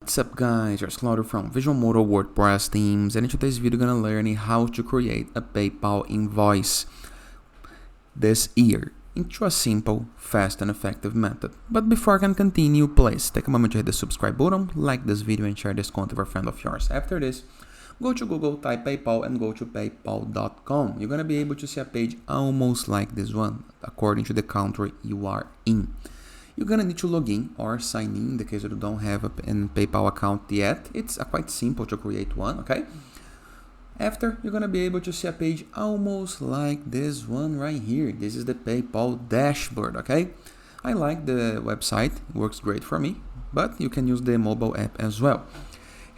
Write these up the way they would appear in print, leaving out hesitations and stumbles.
What's up guys, it's Claudio from Visualmodo WordPress themes, and in today's video we're gonna learn how to create a PayPal invoice this year into a simple, fast and effective method. But before I can continue, please take a moment to hit the subscribe button, like this video and share this content with a friend of yours. After this, go to Google, type PayPal and go to paypal.com. You're gonna be able to see a page almost like this one, according to the country you are in. You're gonna need to log in or sign in the case you don't have a PayPal account yet. It's quite simple to create one, okay? After, you're gonna be able to see a page almost like this one right here. This is the PayPal dashboard, okay? I like the website, it works great for me, but you can use the mobile app as well.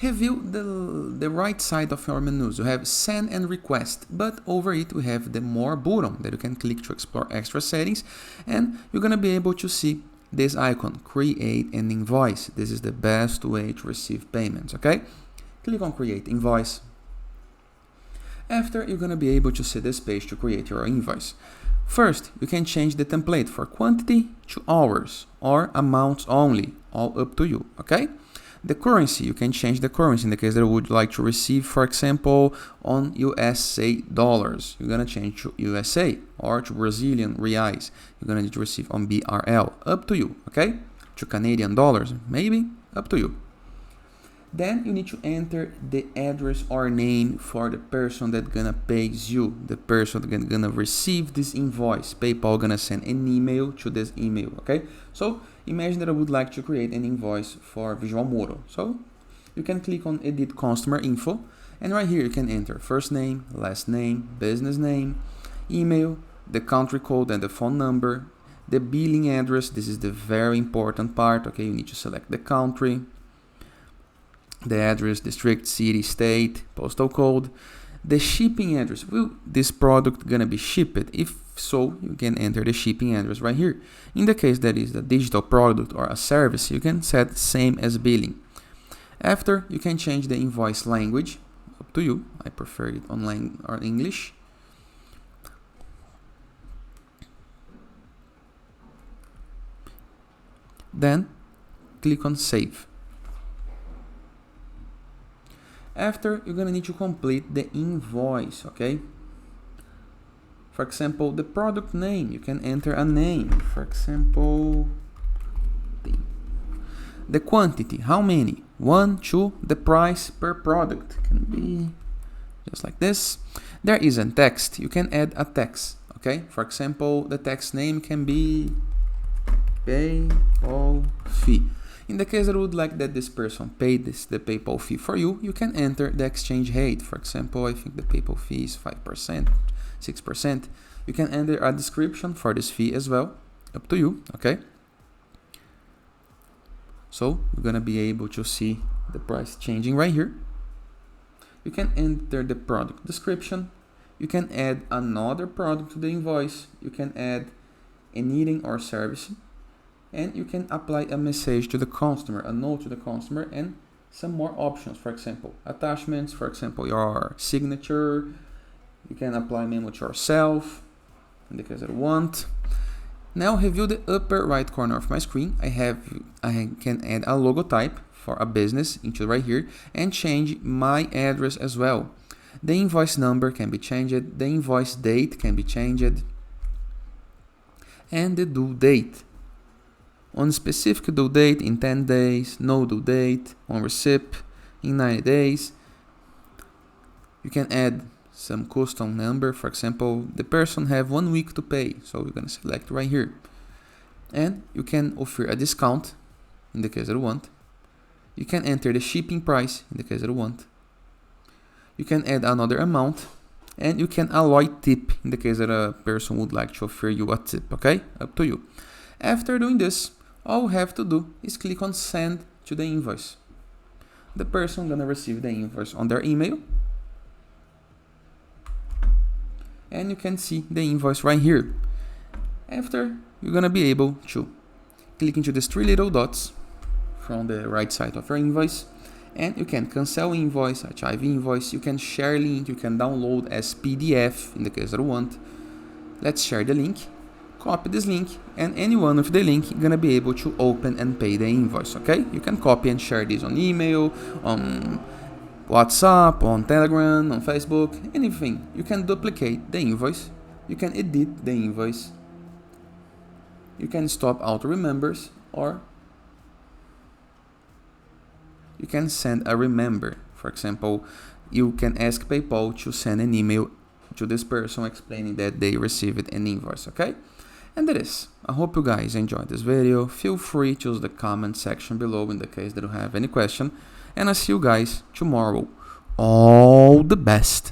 Review the right side of your menus. You have send and request, but over it we have the more button that you can click to explore extra settings, and you're gonna be able to see this icon, create an invoice. This is the best way to receive payments, okay? Click on create invoice. After, you're gonna be able to see this page to create your invoice. First, you can change the template for quantity to hours or amounts only, all up to you, okay? The currency, you can change the currency in the case that you would like to receive, for example, on USA dollars. You're gonna change to USA or to Brazilian reais. You're gonna need to receive on BRL, up to you, okay? To Canadian dollars, maybe, up to you. Then you need to enter the address or name for the person that gonna pays you, the person that gonna receive this invoice. PayPal gonna send an email to this email, okay? So imagine that I would like to create an invoice for Visualmodo. So you can click on edit customer info, and right here you can enter first name, last name, business name, email, the country code and the phone number, the billing address. This is the very important part, okay? You need to select the country, the address, district, city, state, postal code, the shipping address. Will this product gonna be shipped? If so, you can enter the shipping address right here. In the case that is a digital product or a service, you can set same as billing. After, you can change the invoice language, up to you. I prefer it online or English. Then click on save. After, you're gonna need to complete the invoice, okay? For example, the product name, you can enter a name. For example, the quantity, how many? 1, 2, the price per product can be just like this. There is a text, you can add a text, okay? For example, the text name can be PayPal fee. In the case that you would like that this person paid the PayPal fee for you, you can enter the exchange rate. For example, I think the PayPal fee is 5%, 6%. You can enter a description for this fee as well, up to you, okay? So you're gonna be able to see the price changing right here. You can enter the product description. You can add another product to the invoice. You can add anything or service. And you can apply a message to the customer, a note to the customer, and some more options. For example, attachments, for example, your signature. You can apply memo to yourself, in the case that you want. Now review the upper right corner of my screen. I can add a logo type for a business into right here and change my address as well. The invoice number can be changed, the invoice date can be changed, and the due date. On specific due date in 10 days, no due date, on receipt in 90 days. You can add some custom number. For example, the person have 1 week to pay, so we're gonna select right here. And you can offer a discount in the case that you want. You can enter the shipping price in the case that you want. You can add another amount, and you can allow tip in the case that a person would like to offer you a tip, okay? Up to you. After doing this, all you have to do is click on send to the invoice. The person gonna receive the invoice on their email. And you can see the invoice right here. After, you're gonna be able to click into these 3 little dots from the right side of your invoice, and you can cancel invoice, archive invoice, you can share link, you can download as PDF in the case that you want. Let's share the link. copy this link, and anyone with the link gonna be able to open and pay the invoice, okay? You can copy and share this on email, on WhatsApp, on Telegram, on Facebook, anything. You can duplicate the invoice, you can edit the invoice, you can stop auto remembers, or you can send a remember. For example, you can ask PayPal to send an email to this person explaining that they received an invoice, okay? And that is. I hope you guys enjoyed this video. Feel free to use the comment section below in the case that you have any question. And I'll see you guys tomorrow. All the best.